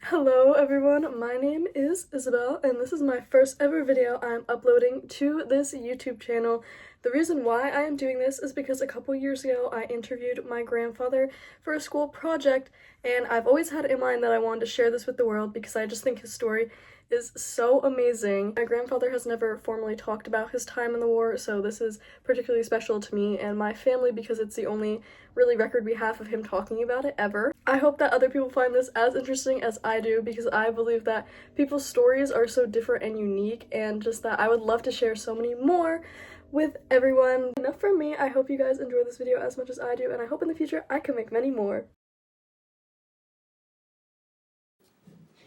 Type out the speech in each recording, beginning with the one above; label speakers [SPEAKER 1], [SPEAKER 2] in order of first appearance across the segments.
[SPEAKER 1] Hello everyone, my name is Isabel and this is my first ever video I'm uploading to this YouTube channel. The reason why I am doing this is because a couple years ago I interviewed my grandfather for a school project, and I've always had in mind that I wanted to share this with the world because I just think his story is so amazing. My grandfather has never formally talked about his time in the war, so this is particularly special to me and my family because it's the only really record we have of him talking about it ever. I hope that other people find this as interesting as I do because I believe that people's stories are so different and unique, and just that I would love to share so many more with everyone. Enough from me. I hope you guys enjoy this video as much as I do, and I hope in the future I can make many more.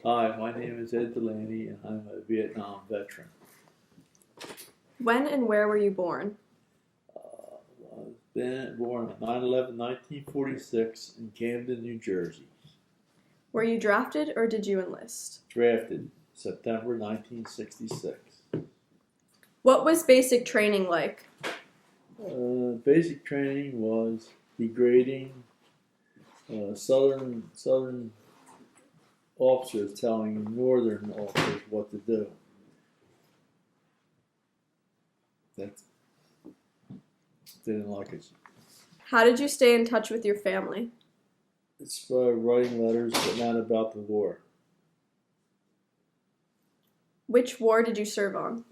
[SPEAKER 2] Hi, my name is DeLaney and I'm a Vietnam veteran.
[SPEAKER 1] When and where were you born?
[SPEAKER 2] I was born on 9/11/1946 in Camden, New Jersey.
[SPEAKER 1] Were you drafted or did you enlist?
[SPEAKER 2] Drafted September 1966.
[SPEAKER 1] What was basic training like?
[SPEAKER 2] Basic training was degrading, southern officers telling northern officers what to do. That didn't like it.
[SPEAKER 1] How did you stay in touch with your family?
[SPEAKER 2] It's by writing letters, but not about the war.
[SPEAKER 1] Which war did you serve on?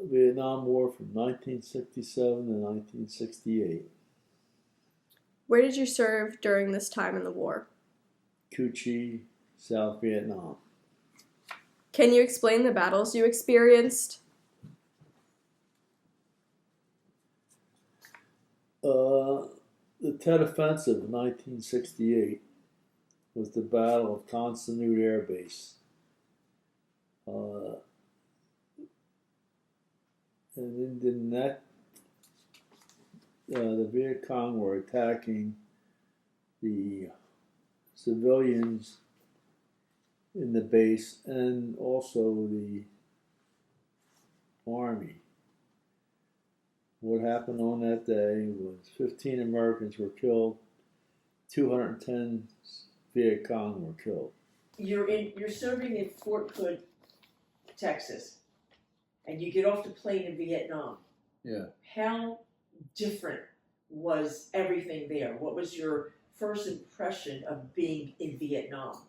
[SPEAKER 2] Vietnam War from 1967 to 1968.
[SPEAKER 1] Where did you serve during this time in the war?
[SPEAKER 2] Cu Chi, South Vietnam.
[SPEAKER 1] Can you explain the battles you experienced?
[SPEAKER 2] The Tet Offensive of 1968 was the Battle of Con Sa Air Base. And in that, the Viet Cong were attacking the civilians in the base and also the Army. What happened on that day was 15 Americans were killed, 210 Viet Cong were killed.
[SPEAKER 3] You're serving in Fort Hood, Texas, and you get off the plane in Vietnam.
[SPEAKER 2] Yeah.
[SPEAKER 3] How different was everything there? What was your first impression of being in Vietnam?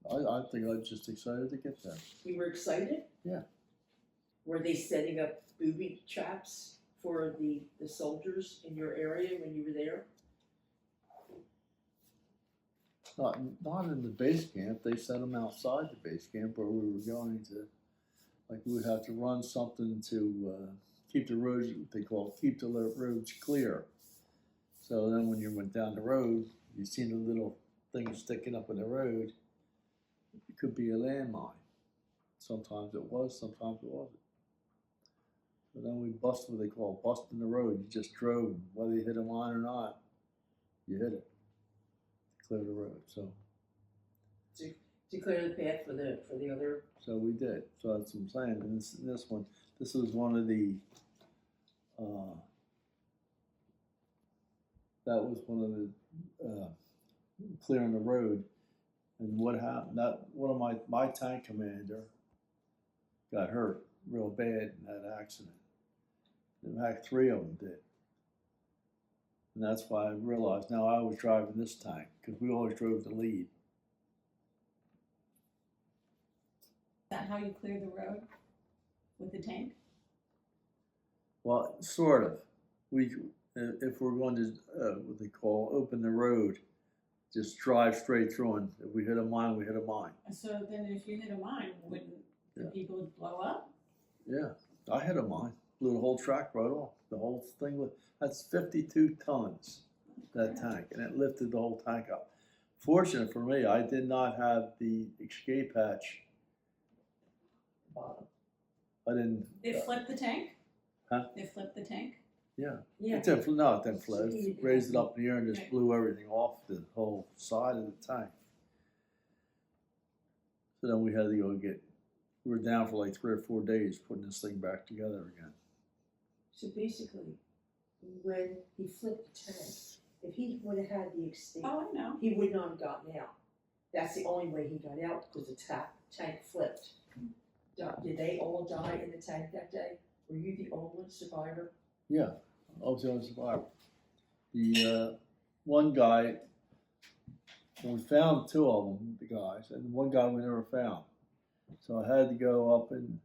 [SPEAKER 2] I think I was just excited to get there.
[SPEAKER 3] You were excited?
[SPEAKER 2] Yeah.
[SPEAKER 3] Were they setting up booby traps for the soldiers in your area when you were there?
[SPEAKER 2] Not in the base camp. They set them outside the base camp where we were going to, like we would have to run something to keep the roads, they call it, keep the roads clear. So then when you went down the road, you seen the little thing sticking up in the road. It could be a landmine. Sometimes it was, sometimes it wasn't. But then we busted what they call busting the road. You just drove, whether you hit a mine or not, you hit it to clear the road. So
[SPEAKER 3] To clear the path for the other.
[SPEAKER 2] So we did. So that's what I'm saying. And this one, this was one of the. That was one of the clearing the road. And what happened? That one of my tank commander got hurt real bad in that accident. In fact, 3 of them did. And that's why I realized now I was driving this tank because we always drove the lead.
[SPEAKER 4] Is that how you clear the road with the tank?
[SPEAKER 2] Well, sort of. If we're going to what they call open the road, just drive straight through, and if we hit a mine, we hit a mine.
[SPEAKER 4] So then if you hit a mine, wouldn't the people blow up?
[SPEAKER 2] Yeah, I hit a mine. Blew the whole track right off. The whole thing that's 52 tons, that tank, and it lifted the whole tank up. Fortunate for me, I did not have the escape hatch bottom. I didn't.
[SPEAKER 4] They flipped the tank?
[SPEAKER 2] Huh?
[SPEAKER 4] They flipped the tank?
[SPEAKER 2] Yeah.
[SPEAKER 3] Yeah.
[SPEAKER 2] It didn't flip. It raised it up in the air and just blew everything off the whole side of the tank. So then we had to go we were down for like 3 or 4 days putting this thing back together again.
[SPEAKER 3] So basically, when he flipped the tank, if he would have had the escape,
[SPEAKER 4] Oh, I know.
[SPEAKER 3] he would not have gotten out. That's the only way he got out, because the tank flipped. Did they all die in the tank that day? Were you the only survivor?
[SPEAKER 2] Yeah, I was the only survivor. The one guy, we found two of them, the guys, and one guy we never found. So I had to go up and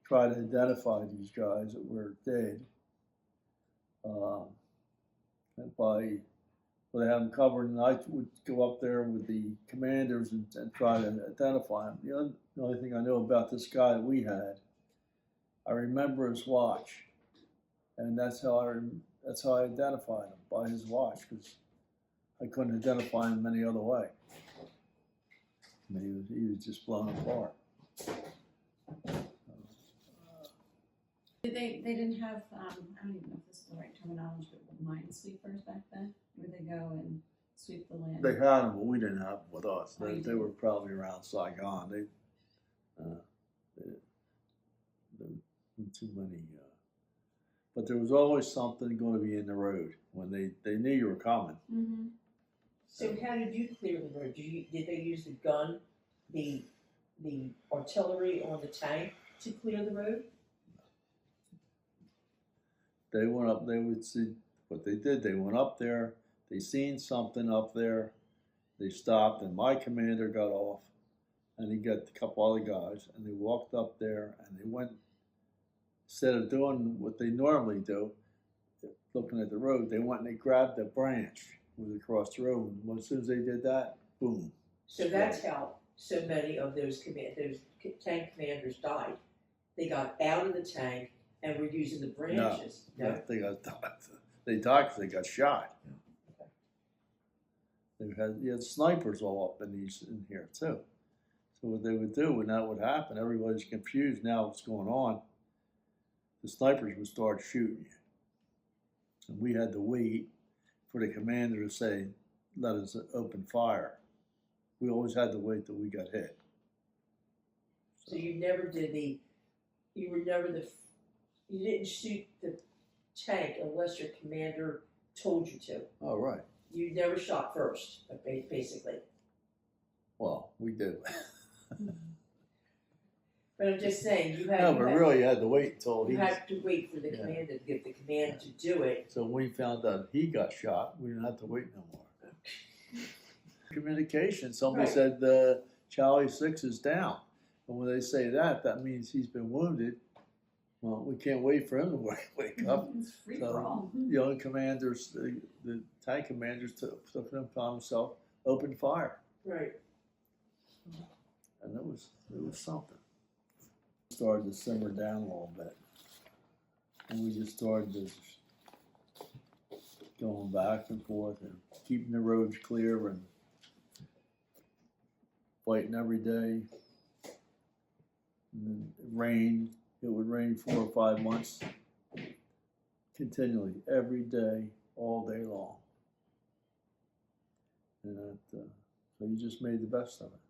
[SPEAKER 2] try to identify these guys that were dead. And they had them covered, and I would go up there with the commanders and try to identify them. The only thing I know about this guy that we had, I remember his watch, and that's how I identified him, by his watch, because I couldn't identify him any other way. I mean, he was just blown apart.
[SPEAKER 4] They didn't have, I don't even know if this is the right terminology, but minesweepers back then, where they go and sweep the land.
[SPEAKER 2] They had them, but we didn't have them with us.
[SPEAKER 4] Oh, you
[SPEAKER 2] They were probably around Saigon. They too many. But there was always something going to be in the road when they knew you were coming.
[SPEAKER 4] Mm-hmm.
[SPEAKER 3] So how did you clear the road? Did they use the gun, the artillery on the tank to clear the road?
[SPEAKER 2] They went up. They would see what they did. They went up there. They seen something up there. They stopped, and my commander got off, and he got a couple other guys, and they walked up there, and they went. Instead of doing what they normally do, looking at the road, they went and they grabbed a branch that was across the road. And as soon as they did that, boom.
[SPEAKER 3] So that's how so many of those tank commanders died. They got out of the tank and were using the branches.
[SPEAKER 2] No, they got they died because they got shot.
[SPEAKER 3] Okay.
[SPEAKER 2] You had snipers all up in here too. So what they would do when that would happen, everybody's confused now what's going on. The snipers would start shooting you. And we had to wait for the commander to say, let us open fire. We always had to wait till we got hit.
[SPEAKER 3] So you never did you didn't shoot the tank unless your commander told you to.
[SPEAKER 2] Oh, right.
[SPEAKER 3] You never shot first, basically.
[SPEAKER 2] Well, we did.
[SPEAKER 3] But I'm just saying, you had.
[SPEAKER 2] No, but really you had to wait until
[SPEAKER 3] You had to wait for the commander to give the command to do it.
[SPEAKER 2] So when we found out he got shot, we didn't have to wait no more. Communication, somebody
[SPEAKER 3] Right.
[SPEAKER 2] said Charlie 6 is down. And when they say that, that means he's been wounded. Well, we can't wait for him to wake up.
[SPEAKER 4] It's free
[SPEAKER 2] So,
[SPEAKER 4] for all.
[SPEAKER 2] the other commanders, the tank commanders took it upon himself, opened fire.
[SPEAKER 3] Right.
[SPEAKER 2] And it was something. Started to simmer down a little bit. And we just started to going back and forth and keeping the roads clear and fighting every day. And then it rained. It would rain 4 or 5 months continually, every day, all day long. And so you just made the best of it.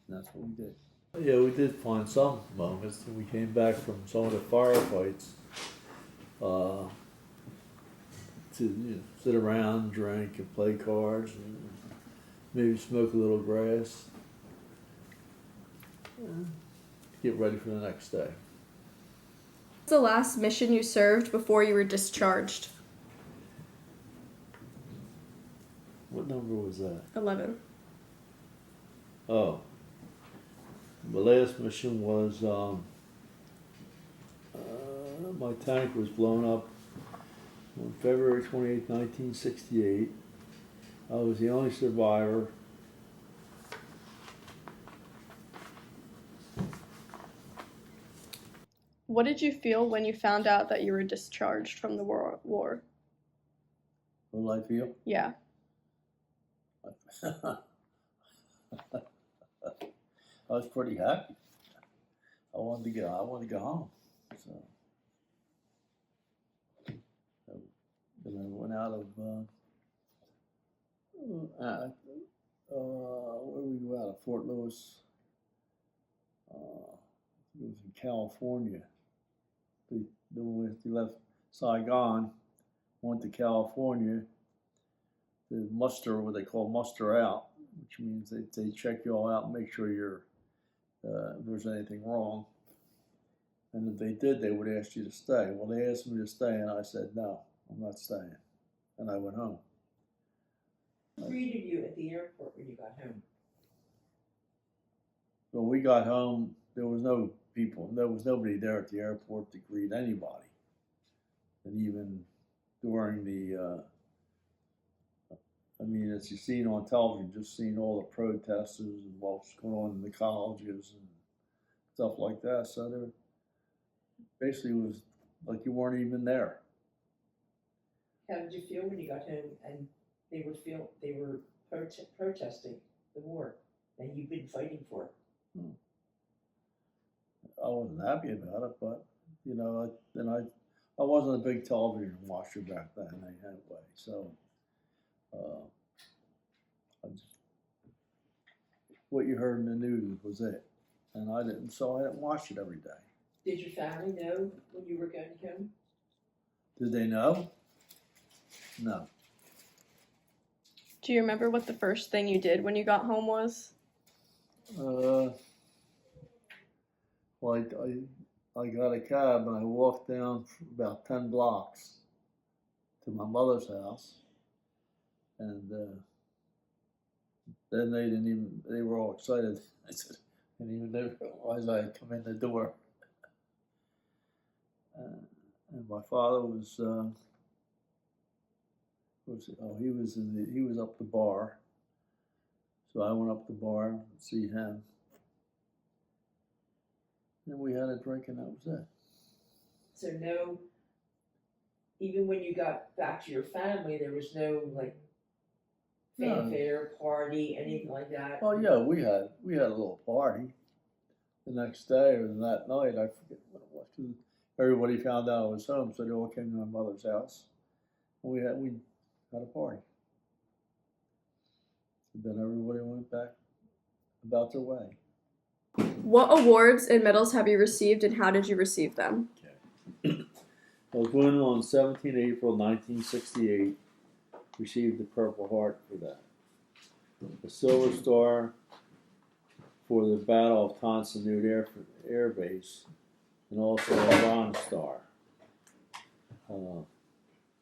[SPEAKER 2] And that's what we did. Yeah, we did find some moments. We came back from some of the firefights to sit around, drink, and play cards, and maybe smoke a little grass. Get ready for the next day.
[SPEAKER 1] What's the last mission you served before you were discharged?
[SPEAKER 2] What number was that?
[SPEAKER 1] 11.
[SPEAKER 2] Oh, the last mission was my tank was blown up on February 28, 1968. I was the only survivor.
[SPEAKER 1] What did you feel when you found out that you were discharged from the war?
[SPEAKER 2] What did I feel?
[SPEAKER 1] Yeah.
[SPEAKER 2] I was pretty happy. I wanted to go home. So then I went out of where did we go out of Fort Lewis? It was in California. Then we left Saigon, went to California to muster, what they call muster out, which means they check you all out and make sure if there's anything wrong. And if they did, they would ask you to stay. Well, they asked me to stay, and I said, no, I'm not staying. And I went home.
[SPEAKER 3] Who greeted you at the airport when you got home?
[SPEAKER 2] When we got home, there was no people. There was nobody there at the airport to greet anybody. And even during as you've seen on television, just seeing all the protesters and what's going on in the colleges and stuff like that. So there basically was like you weren't even there.
[SPEAKER 3] How did you feel when you got home and they were protesting the war that you've been fighting for?
[SPEAKER 2] I wasn't happy about it, but I wasn't a big television watcher back then anyway. So what you heard in the news was it, and I didn't watch it every day.
[SPEAKER 3] Did your family know when you were going home?
[SPEAKER 2] Did they know? No.
[SPEAKER 1] Do you remember what the first thing you did when you got home was?
[SPEAKER 2] Well, I got a cab and I walked down about 10 blocks to my mother's house, and then they were all excited. I said, and even they realized I had come in the door. And my father he was up the bar. So I went up the bar to see him. And we had a drink and that was it.
[SPEAKER 3] So no, even when you got back to your family, there was no like fanfare, party, anything like that?
[SPEAKER 2] Oh yeah, we had a little party the next day or that night. I forget what it was. Everybody found out I was home, so they all came to my mother's house. And we had a party. And then everybody went back about their way.
[SPEAKER 1] What awards and medals have you received, and how did you receive them?
[SPEAKER 2] Okay. I was born on 17 April 1968. Received the Purple Heart for that. A Silver Star for the Battle of Tonson Air Base, and also a Bronze Star.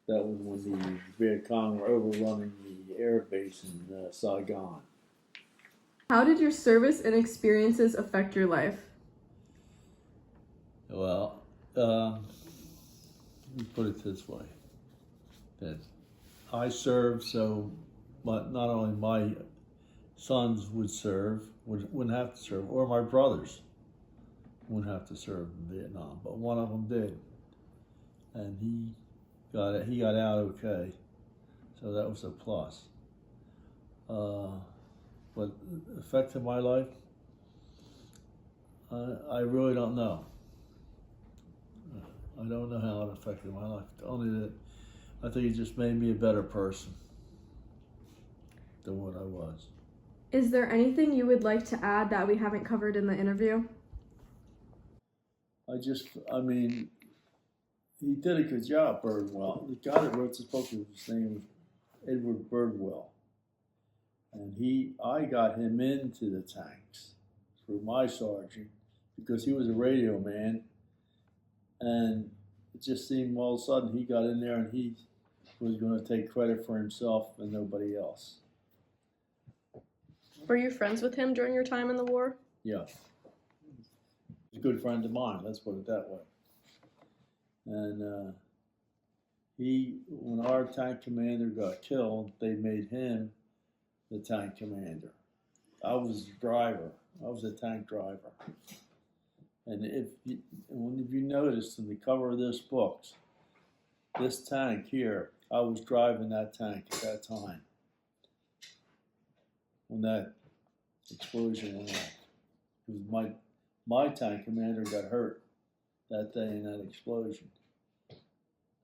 [SPEAKER 2] That was when the Viet Cong were overrunning the air base in Saigon.
[SPEAKER 1] How did your service and experiences affect your life?
[SPEAKER 2] Well, let me put it this way. That I served so not only my sons wouldn't have to serve, or my brothers wouldn't have to serve in Vietnam, but one of them did. And he got out okay. So that was a plus. But affected my life, I really don't know. I don't know how it affected my life. Only that I think it just made me a better person than what I was.
[SPEAKER 1] Is there anything you would like to add that we haven't covered in the interview?
[SPEAKER 2] He did a good job, Birdwell. The guy that wrote this book, his name was Edward Birdwell. And I got him into the tanks through my sergeant because he was a radio man. And it just seemed all of a sudden he got in there and he was going to take credit for himself and nobody else.
[SPEAKER 1] Were you friends with him during your time in the war?
[SPEAKER 2] Yeah. He's a good friend of mine, let's put it that way. And when our tank commander got killed, they made him the tank commander. I was the driver. I was a tank driver. And if you noticed in the cover of this book, this tank here, I was driving that tank at that time when that explosion went off. Because my tank commander got hurt that day in that explosion.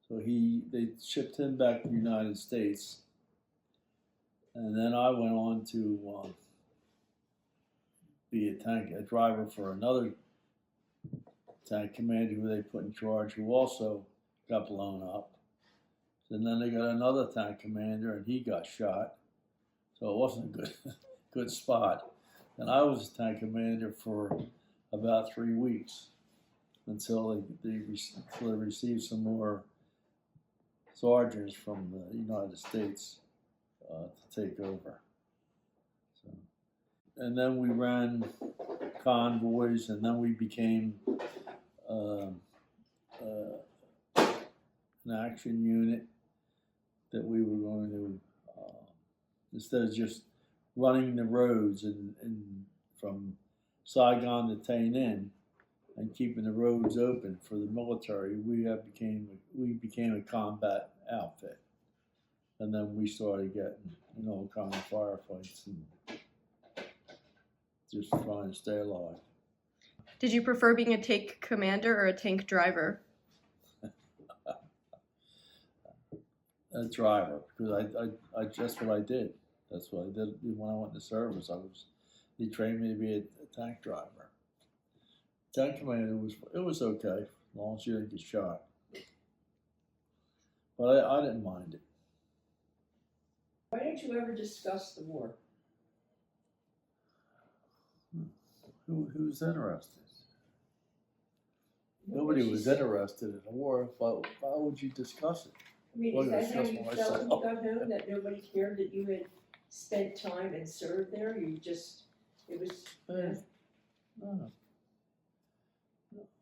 [SPEAKER 2] So they shipped him back to the United States. And then I went on to be a driver for another tank commander who they put in charge, who also got blown up. And then they got another tank commander, and he got shot. So it wasn't a good, good spot. And I was tank commander for about 3 weeks until they received some more sergeants from the United States to take over. So, and then we ran convoys, and then we became an action unit that we were going to, instead of just running the roads and from Saigon to Tainan and keeping the roads open for the military, we became a combat outfit, and then we started getting kind of firefights and just trying to stay alive.
[SPEAKER 1] Did you prefer being a tank commander or a tank driver?
[SPEAKER 2] A driver, because I that's what I did. That's what I did when I went to service. They trained me to be a tank driver. Tank commander was okay, as long as you didn't get shot. But I didn't mind it.
[SPEAKER 3] Why don't you ever discuss the war?
[SPEAKER 2] Who's interested? Nobody was interested in the war. Why would you discuss it?
[SPEAKER 3] I mean,
[SPEAKER 2] Well,
[SPEAKER 3] is that
[SPEAKER 2] it's
[SPEAKER 3] how
[SPEAKER 2] just
[SPEAKER 3] you
[SPEAKER 2] what I
[SPEAKER 3] felt
[SPEAKER 2] said.
[SPEAKER 3] when you got home, that nobody cared that you had spent time and served there? It was,
[SPEAKER 2] No.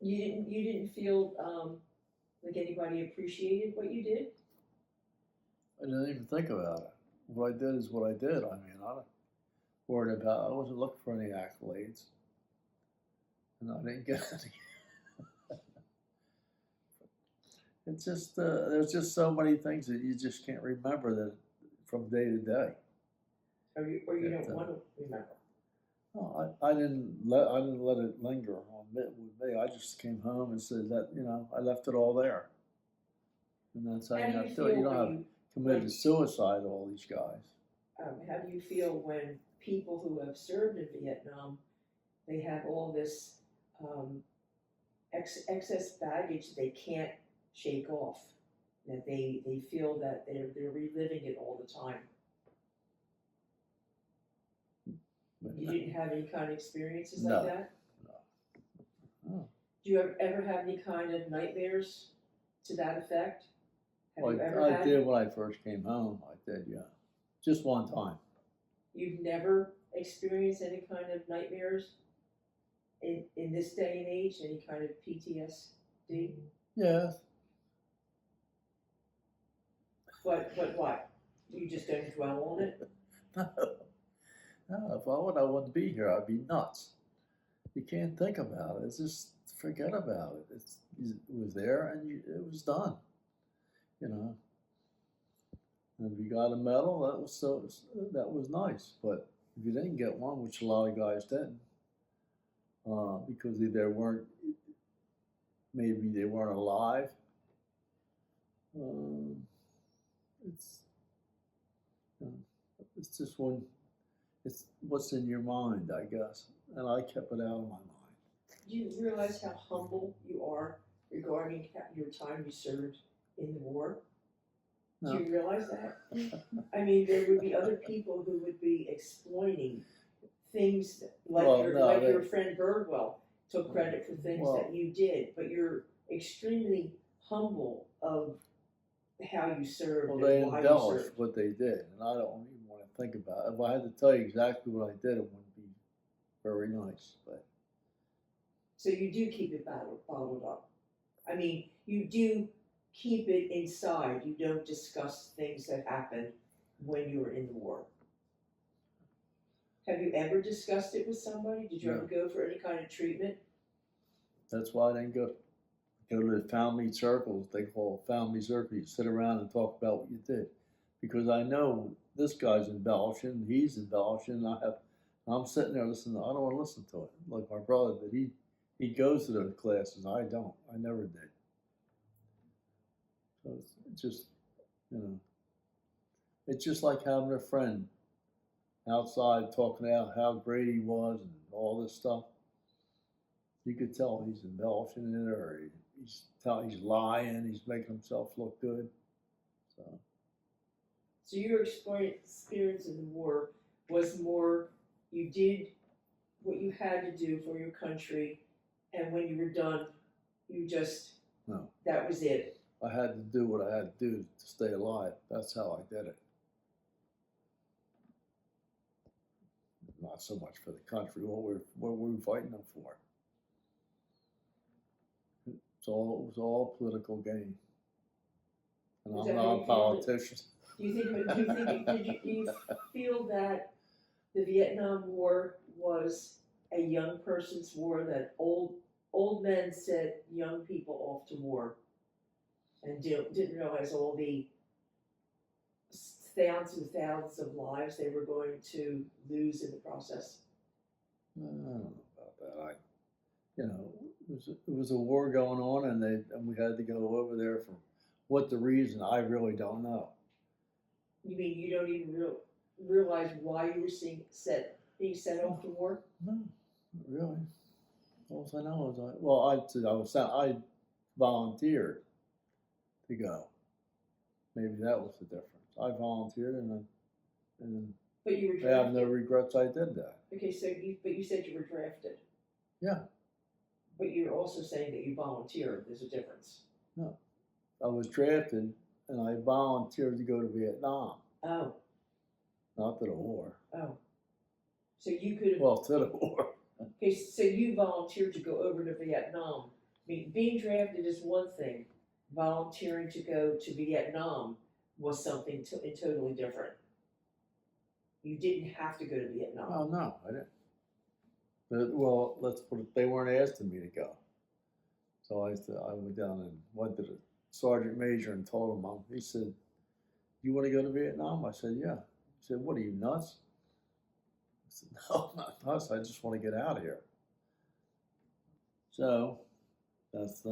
[SPEAKER 3] you didn't feel like anybody appreciated what you did?
[SPEAKER 2] I didn't even think about it. What I did is what I did. I mean, I wasn't looking for any accolades. And I didn't get any. It's just, there's just so many things that you just can't remember that from day to day.
[SPEAKER 3] Or you don't want to remember?
[SPEAKER 2] No, I didn't let it linger on with me. I just came home and said that, I left it all there. And that's how you have to do it. You don't have committed suicide, all these guys.
[SPEAKER 3] How do you feel when people who have served in Vietnam, they have all this excess baggage they can't shake off, that they feel that they're reliving it all the time? You didn't have any kind of experiences like that?
[SPEAKER 2] No.
[SPEAKER 3] Do you ever have any kind of nightmares to that effect?
[SPEAKER 2] Well, I did when I first came home. I did, yeah. Just one time.
[SPEAKER 3] You've never experienced any kind of nightmares in this day and age, any kind of PTSD?
[SPEAKER 2] Yeah.
[SPEAKER 3] But what? You just don't dwell on it?
[SPEAKER 2] No, if I wouldn't be here. I'd be nuts. You can't think about it. It's just forget about it. It was there and it was done. And if you got a medal, that was nice. But if you didn't get one, which a lot of guys didn't, because maybe they weren't alive. It's just it's what's in your mind, I guess. And I kept it out of my mind.
[SPEAKER 3] Do you realize how humble you are regarding your time you served in the war?
[SPEAKER 2] No.
[SPEAKER 3] Do you realize that? I mean, there would be other people who would be exploiting things like your friend Birdwell took credit for things that you did, but you're extremely humble of how you served.
[SPEAKER 2] Well, they
[SPEAKER 3] and why
[SPEAKER 2] embellished
[SPEAKER 3] you served.
[SPEAKER 2] what they did, and I don't even want to think about it. If I had to tell you exactly what I did, it wouldn't be very nice. But
[SPEAKER 3] so you do keep it bottled up. I mean, you do keep it inside. You don't discuss things that happened when you were in the war. Have you ever discussed it with somebody? Did you ever go for any kind of treatment?
[SPEAKER 2] that's why I didn't go to the family circles. They call it family circle. You sit around and talk about what you did, because I know this guy's embellishing, he's embellishing. I'm sitting there listening. I don't want to listen to it. Like my brother did. He goes to those classes. I don't. I never did. So it's just, it's just like having a friend outside talking about how great he was and all this stuff. You could tell he's embellishing it, or he's lying, he's making himself look good.
[SPEAKER 3] So your experience in the war was more, you did what you had to do for your country, and when you were done, you just,
[SPEAKER 2] No.
[SPEAKER 3] that was it.
[SPEAKER 2] I had to do what I had to do to stay alive. That's how I did it. Not so much for the country. What were we fighting them for? It was all political gain. And
[SPEAKER 3] Is
[SPEAKER 2] I'm
[SPEAKER 3] that how
[SPEAKER 2] not
[SPEAKER 3] you
[SPEAKER 2] a
[SPEAKER 3] feel?
[SPEAKER 2] politician.
[SPEAKER 3] Do you feel that the Vietnam War was a young person's war, that old men sent young people off to war and didn't realize all the thousands and thousands of lives they were going to lose in the process?
[SPEAKER 2] I don't know about that. It was a war going on, and we had to go over there for what the reason. I really don't know.
[SPEAKER 3] You mean you don't even realize why you were being sent off to war?
[SPEAKER 2] No, not really. All I know is I volunteered to go. Maybe that was the difference. I volunteered, and
[SPEAKER 3] But you were
[SPEAKER 2] I have no
[SPEAKER 3] drafted.
[SPEAKER 2] regrets I did that.
[SPEAKER 3] Okay, so you said you were drafted.
[SPEAKER 2] Yeah.
[SPEAKER 3] But you're also saying that you volunteered. There's a difference.
[SPEAKER 2] No, I was drafted, and I volunteered to go to Vietnam,
[SPEAKER 3] Oh,
[SPEAKER 2] not to the war.
[SPEAKER 3] oh. So you could have.
[SPEAKER 2] Well, to the war.
[SPEAKER 3] Okay, so you volunteered to go over to Vietnam. I mean, being drafted is one thing. Volunteering to go to Vietnam was something totally different. You didn't have to go to Vietnam.
[SPEAKER 2] Oh no, I didn't. But let's put it. They weren't asking me to go, so I went down and went to the sergeant major and told him. He said, "You want to go to Vietnam?" I said, "Yeah." He said, "What are you, nuts?" I said, "No, I'm not nuts. I just want to get out of here." So that's